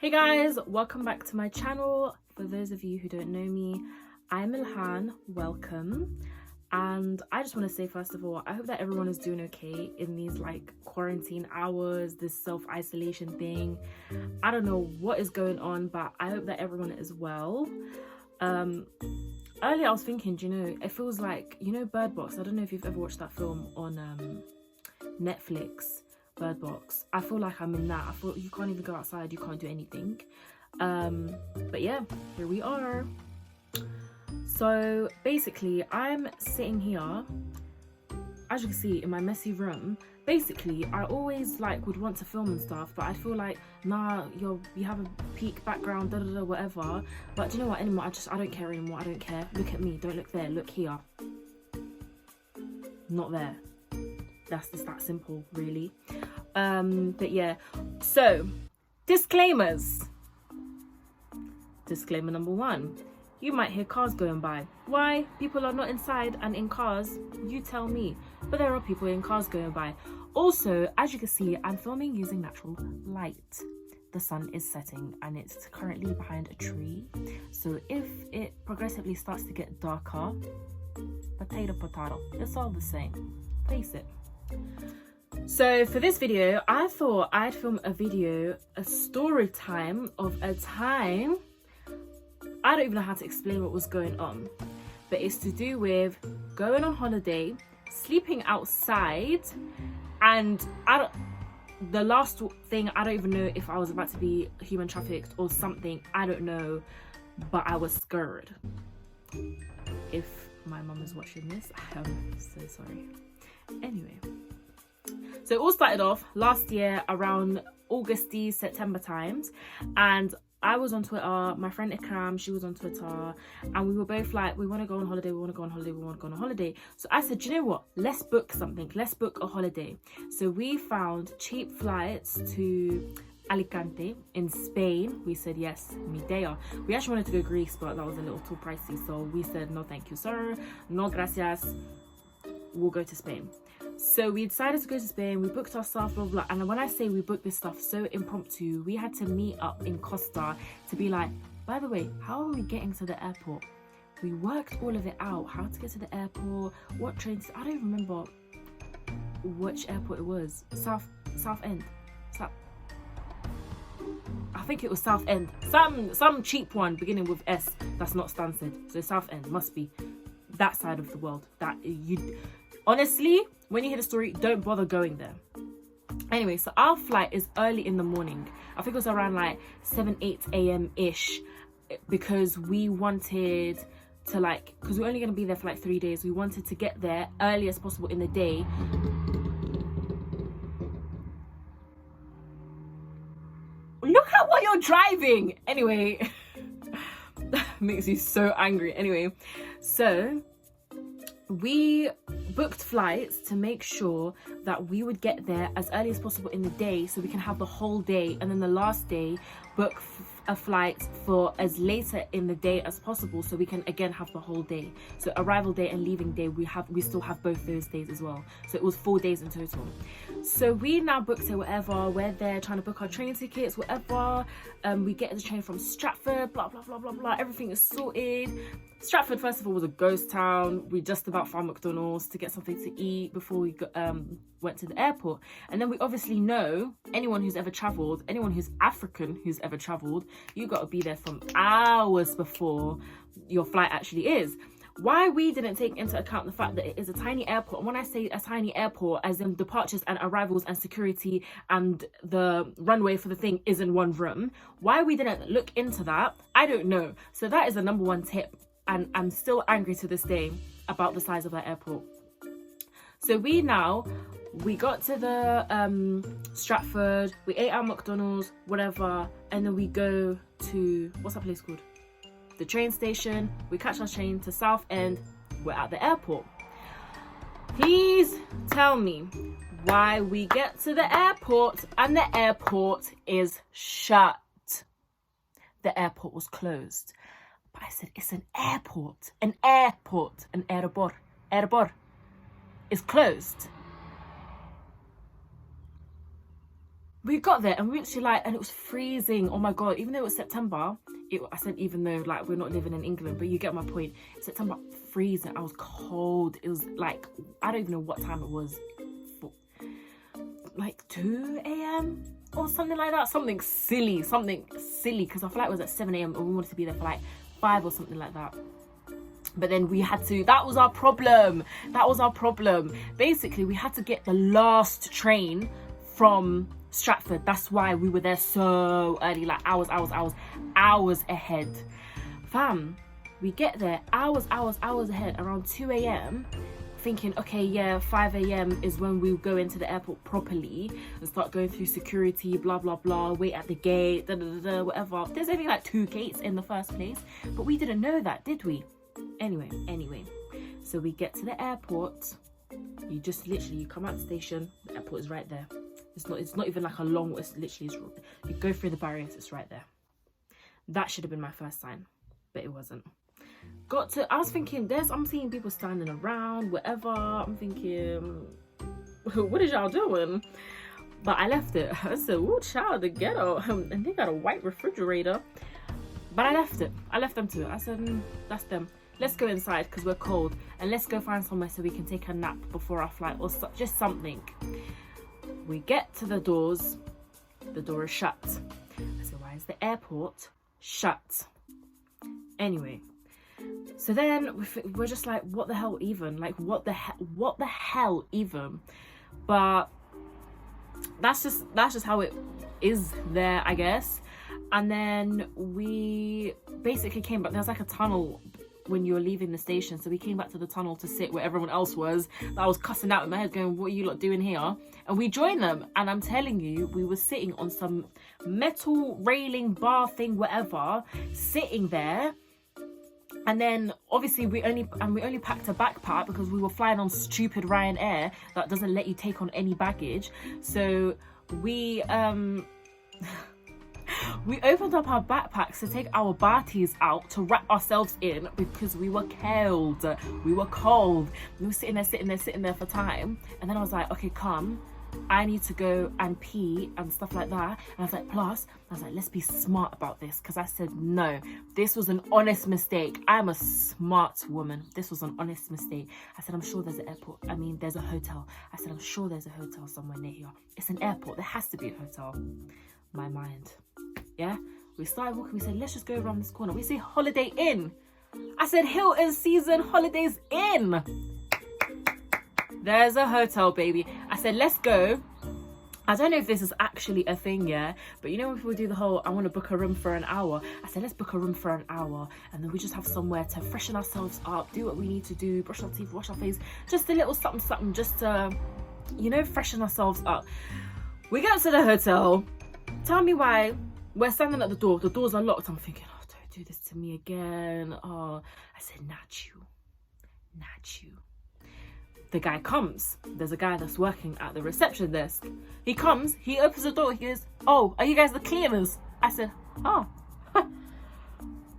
Hey guys, welcome back to my channel. For those of you who don't know me, I'm Ilhan, welcome. And I just want to say, first of all, I hope that everyone is doing okay in these like quarantine hours, this self-isolation thing. I don't know what is going on, but I hope that everyone is well. Earlier I was thinking, it feels like, Bird Box. I don't know if you've ever watched that film on Netflix. Bird Box. I feel like I'm in that. I feel you can't even go outside, you can't do anything. But yeah, here we are. So basically, I'm sitting here, as you can see, in my messy room. Basically, I always would want to film and stuff, but I feel like, nah, you have a peak background, whatever. But do you know what? Anymore, I don't care anymore. I don't care. Look at me. Don't look there. Look here. Not there. That's just that simple, really. But yeah, so disclaimers. Disclaimer number 1, you might hear cars going by. Why? People are not inside and in cars, you tell me, but there are people in cars going by. Also, as you can see, I'm filming using natural light. The sun is setting and it's currently behind a tree, so if it progressively starts to get darker, potato, it's all the same. Face it. So for this video, I thought I'd film a story time of a time. I don't even know how to explain what was going on, but it's to do with going on holiday, sleeping outside, and the last thing, I don't even know if I was about to be human trafficked or something, I don't know, but I was scared. If my mum is watching this, I'm so sorry. Anyway. So it all started off last year around Augusty, September times, and I was on Twitter, my friend Ikram, she was on Twitter, and we were both like, we want to go on holiday, we want to go on holiday, we want to go on holiday. So I said, you know what, let's book something, let's book a holiday. So we found cheap flights to Alicante in Spain. We said yes, mi idea. We actually wanted to go Greece, but that was a little too pricey, so we said no thank you sir, no gracias, we'll go to Spain. So we decided to go to Spain, we booked our stuff, blah, blah, and when I say we booked this stuff so impromptu, we had to meet up in Costa to be like, by the way, how are we getting to the airport? We worked all of it out, how to get to the airport, what trains, I don't even remember which airport it was. South End. I think it was South End. Some cheap one beginning with S that's not Stansted. So South End must be that side of the world. That you honestly, when you hear the story, don't bother going there. Anyway, so our flight is early in the morning. I think it was around 7-8 a.m. ish, because we wanted to because we're only going to be there for 3 days. We wanted to get there early as possible in the day. Look at what you're driving. Anyway, that makes me so angry. Anyway, so we booked flights to make sure that we would get there as early as possible in the day so we can have the whole day, and then the last day book a flight for as later in the day as possible so we can again have the whole day. So arrival day and leaving day, we still have both those days as well, so it was 4 days in total. So we now booked it, whatever, we're there trying to book our train tickets, whatever. We get the train from Stratford, blah blah blah blah blah, everything is sorted. Stratford, first of all, was a ghost town. We just about found McDonald's to get something to eat before we went to the airport. And then we obviously know, anyone who's ever travelled, anyone who's African who's ever travelled, you got to be there from hours before your flight actually is. Why we didn't take into account the fact that it is a tiny airport, and when I say a tiny airport, as in departures and arrivals and security and the runway for the thing is in one room, why we didn't look into that, I don't know. So that is the number 1 tip, and I'm still angry to this day about the size of that airport. So we got to the Stratford, we ate our McDonald's, whatever, and then we go to, what's that place called? The train station. We catch our train to South End. We're at the airport. Please tell me why we get to the airport and the airport is shut. The airport was closed. But I said, it's an airport. An airport. An aeroport. Aeroport is closed. we got there and we literally like, and it was freezing. Oh my God, even though it was September, I said even though like we're not living in England, but you get my point. September, freezing, I was cold. It was like, I don't even know what time it was. Like 2 a.m. or something like that. Something silly, because our flight was at 7 a.m. and we wanted to be there for like 5 or something like that. But then we had to, that was our problem. Basically, we had to get the last train from Stratford. That's why we were there so early, like hours ahead. Fam, we get there hours ahead, around 2 a.m. thinking, okay, yeah, 5 a.m. is when we go into the airport properly and start going through security, blah, blah, blah, wait at the gate, whatever. There's only like 2 gates in the first place, but we didn't know that, did we? Anyway, so we get to the airport. You just literally, you come out the station, the airport is right there. It's not even like a long, it's literally, you go through the barriers, it's right there. That should have been my first sign, but it wasn't. I was thinking, I'm seeing people standing around, whatever. I'm thinking, what is y'all doing? But I left it. I said, oh, child, the ghetto. And they got a white refrigerator. But I left it. I left them to it. I said, that's them. Let's go inside because we're cold. And let's go find somewhere so we can take a nap before our flight or just something. We get to the doors. The door is shut. I said, why is the airport shut? Anyway. So then we're just like, what the hell even? Like, what the hell even? But that's just how it is there, I guess. And then we basically came back. There's like a tunnel when you were leaving the station. So we came back to the tunnel to sit where everyone else was. I was cussing out in my head going, what are you lot doing here? And we joined them. And I'm telling you, we were sitting on some metal railing bar thing, whatever, sitting there. And then obviously we only packed a backpack because we were flying on stupid Ryanair that doesn't let you take on any baggage. So we we opened up our backpacks to take our batis out to wrap ourselves in because we were cold. We were sitting there for time. And then I was like, okay, come. I need to go and pee and stuff like that. And I was like, let's be smart about this. Because I said, no, this was an honest mistake. I'm a smart woman. This was an honest mistake. I said, I'm sure there's there's a hotel. I said, I'm sure there's a hotel somewhere near here. It's an airport. There has to be a hotel. My mind. Yeah. We started walking. We said, let's just go around this corner. We see Holiday Inn. I said, Hilton Season Holidays Inn. There's a hotel, baby. I said, let's go. I don't know if this is actually a thing, yeah, but you know when people do the whole, I want to book a room for an hour. I said, let's book a room for an hour. And then we just have somewhere to freshen ourselves up, do what we need to do, brush our teeth, wash our face. Just a little something, just to, freshen ourselves up. We get to the hotel. Tell me why. We're standing at the door. The doors are locked. I'm thinking, oh, don't do this to me again. Oh, I said, not you. The guy comes. There's a guy that's working at the reception desk. He comes, he opens the door, he goes, oh, are you guys the cleaners? I said, oh.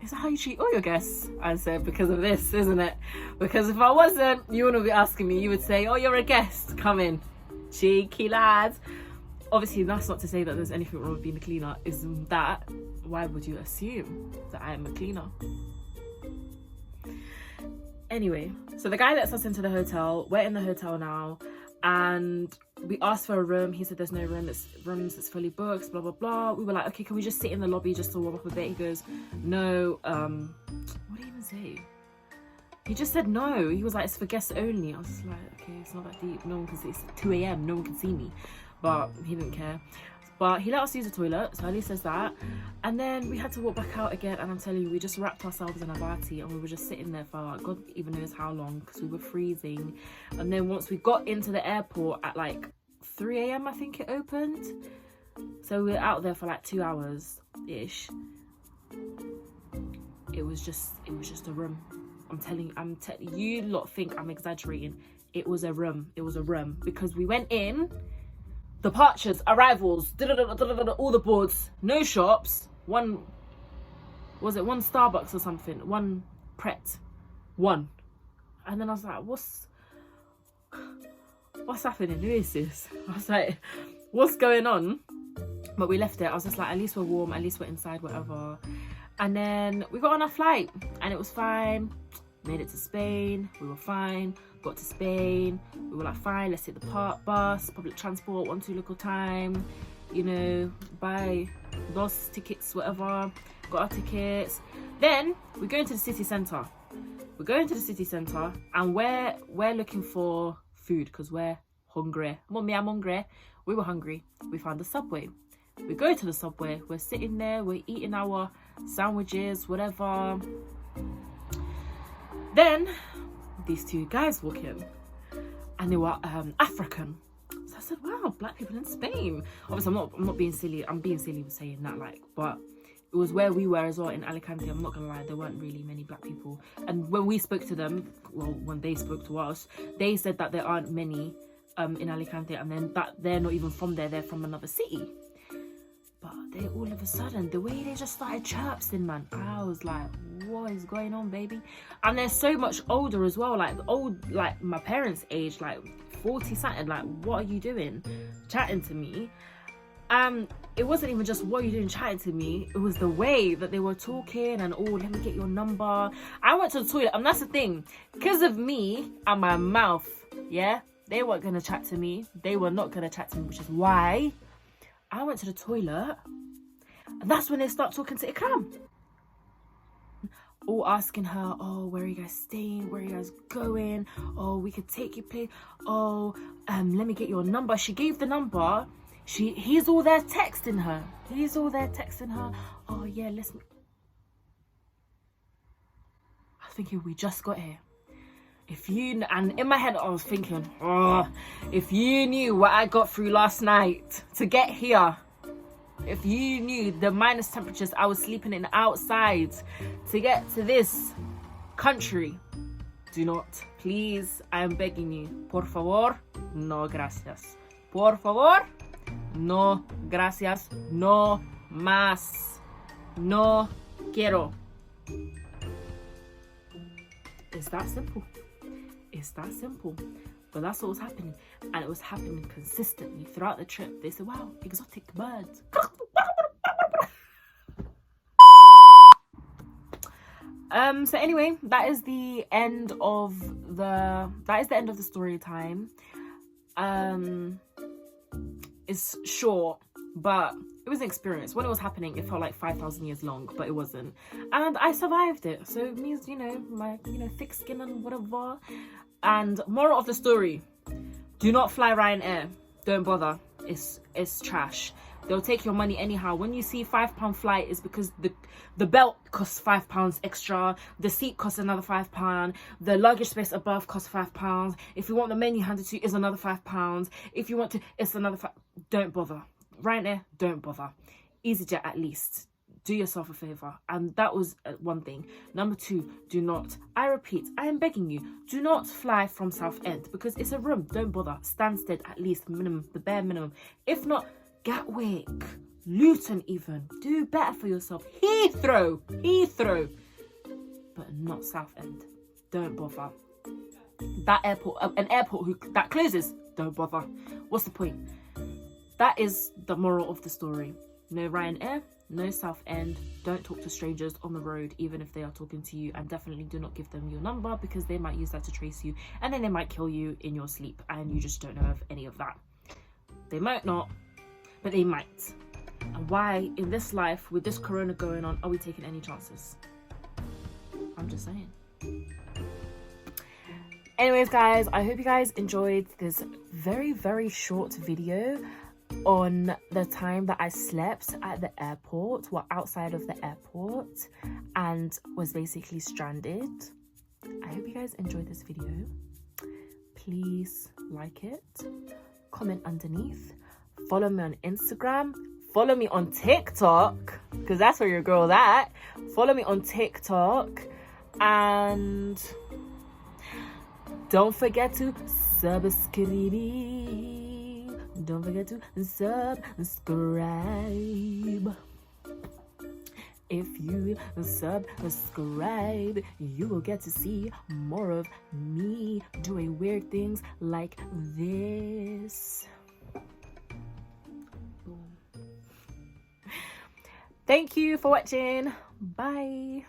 Is that how you treat all your guests? I said, because of this, isn't it? Because if I wasn't, you wouldn't be asking me. You would say, oh, you're a guest, come in. Cheeky lads. Obviously, that's not to say that there's anything wrong with being a cleaner. Isn't that, why would you assume that I am a cleaner? Anyway, so the guy lets us into the hotel. We're in the hotel now, and we asked for a room. He said there's no room. It's fully booked, blah, blah, blah. We were like, okay, can we just sit in the lobby just to warm up a bit? He goes, no, what did he even say? He just said no. He was like, it's for guests only. I was just like, okay, it's not that deep. No one can see. It's 2 a.m. No one can see me. But he didn't care. But he let us use the toilet, so at least there's that. And then we had to walk back out again, and I'm telling you, we just wrapped ourselves in a bati, and we were just sitting there for God even knows how long, because we were freezing. And then once we got into the airport at like 3 a.m, I think it opened. So we were out there for like 2 hours-ish. It was just a room. I'm telling you lot think I'm exaggerating. It was a room. Because we went in. Departures, arrivals, all the boards, no shops, one Starbucks or something, one Pret, one. And then I was like, what's happening? Who is this? I was like, what's going on? But we left it. I was just like, at least we're warm, at least we're inside, whatever. And then we got on our flight and it was fine. Made it to Spain, we were fine. Got to Spain, we were like, fine, let's take the bus, public transport, 1-2 local time, you know, buy those tickets, whatever. Got our tickets. Then we go into the city centre. We go into the city centre and we're looking for food because we're hungry. Mommy, I'm hungry. We were hungry. We found the Subway. We go to the Subway. We're sitting there. We're eating our sandwiches, whatever. Then these two guys walk in and they were African. So I said, wow, black people in Spain. Obviously, I'm not being silly. I'm being silly with saying that, like, but it was where we were as well in Alicante. I'm not gonna lie, there weren't really many black people. And when we spoke to them, well, when they spoke to us, they said that there aren't many in Alicante, and then that they're not even from there, they're from another city. But they all of a sudden, the way they just started chirping, man, I was like, what is going on, baby? And they're so much older as well, like my parents' age, like 40 something. Like, what are you doing chatting to me? It wasn't even just what are you doing chatting to me, it was the way that they were talking and, oh, let me get your number. I went to the toilet, and that's the thing, because of me and my mouth, yeah, they weren't gonna chat to me. They were not gonna chat to me, which is why I went to the toilet, and that's when they start talking to Ikram. All asking her, oh, where are you guys staying? Where are you guys going? Oh, we could take you place. Oh, let me get your number. She gave the number. He's all there texting her. Oh, yeah, listen. I was thinking, we just got here. And in my head, I was thinking, oh, if you knew what I got through last night to get here, if you knew the minus temperatures I was sleeping in outside to get to this country, do not, please, I am begging you, por favor, no gracias. Por favor, no gracias, no más, no quiero. It's that simple. It's that simple. But that's what was happening, and it was happening consistently throughout the trip. They said, wow, exotic birds. So anyway, that is the end of the story time. It's short, but it was an experience. When it was happening, it felt like 5,000 years long, but it wasn't. And I survived it. So it means, my thick skin and whatever. And moral of the story, do not fly Ryanair. Don't bother. It's trash. They'll take your money anyhow. When you see £5 flight, it's because the belt costs £5 extra, the seat costs another £5, the luggage space above costs £5. If you want the menu handed to you, it's another £5. If you want to, it's another £5. Don't bother. Ryanair, don't bother. EasyJet, at least. Do yourself a favour. And that was one thing. Number 2, do not, I repeat, I am begging you, do not fly from Southend because it's a room. Don't bother. Stansted, at least, minimum, the bare minimum. If not, Gatwick, Luton even. Do better for yourself. Heathrow. But not Southend. Don't bother. That airport, an airport that closes, don't bother. What's the point? That is the moral of the story. No Ryanair, no Southend. Don't talk to strangers on the road, even if they are talking to you, and definitely do not give them your number because they might use that to trace you, and then they might kill you in your sleep, and you just don't know of any of that. They might not, but they might. And why, in this life, with this corona going on, are we taking any chances? I'm just saying. Anyways, guys, I hope you guys enjoyed this very, very short video on the time that I slept at the airport, well, outside of the airport, and was basically stranded. I hope you guys enjoyed this video. Please like it, comment underneath, follow me on Instagram, follow me on TikTok, because that's where your girl's at. Follow me on TikTok, and don't forget to subscribe. Don't forget to subscribe. If you subscribe, you will get to see more of me doing weird things like this. Boom. Thank you for watching. Bye.